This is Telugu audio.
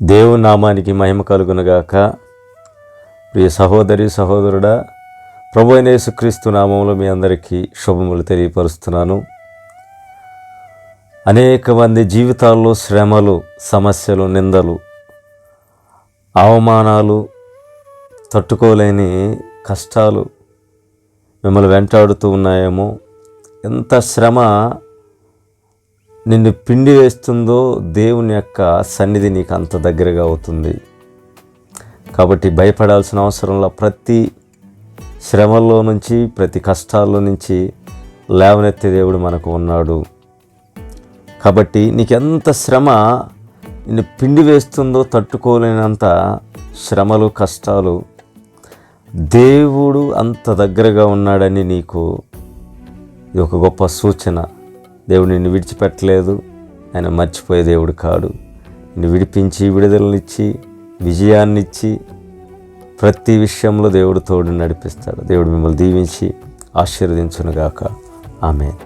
దేవుని నామానికి మహిమ కలుగునుగాక. ప్రియ సహోదరి సహోదరుడా, ప్రభు అయిన యేసుక్రీస్తు నామంలో మీ అందరికీ శుభములు తెలియపరుస్తున్నాను. అనేక మంది జీవితాల్లో శ్రమలు, సమస్యలు, నిందలు, అవమానాలు, తట్టుకోలేని కష్టాలు మిమ్మల్ని వెంటాడుతూ ఉన్నాయేమో. ఎంత శ్రమ నిన్ను పిండి వేస్తుందో దేవుని యొక్క సన్నిధి నీకు అంత దగ్గరగా అవుతుంది. కాబట్టి భయపడాల్సిన అవసరంలో ప్రతి శ్రమల్లో నుంచి, ప్రతి కష్టాల్లో నుంచి లేవనెత్తే దేవుడు మనకు ఉన్నాడు. కాబట్టి నీకెంత శ్రమ నిన్ను పిండి వేస్తుందో, తట్టుకోలేనంత శ్రమలు, కష్టాలు, దేవుడు అంత దగ్గరగా ఉన్నాడని నీకు ఇది ఒక గొప్ప సూచన. దేవుడు నిన్ను విడిచిపెట్టలేదు, ఆయన మర్చిపోయే దేవుడు కాడు. నిన్ను విడిపించి, విడుదలనిచ్చి, విజయాన్నిచ్చి ప్రతి విషయంలో దేవుడు తోడు నడిపిస్తాడు. దేవుడు మిమ్మల్ని దీవించి ఆశీర్వదించునుగాక. ఆమేన్.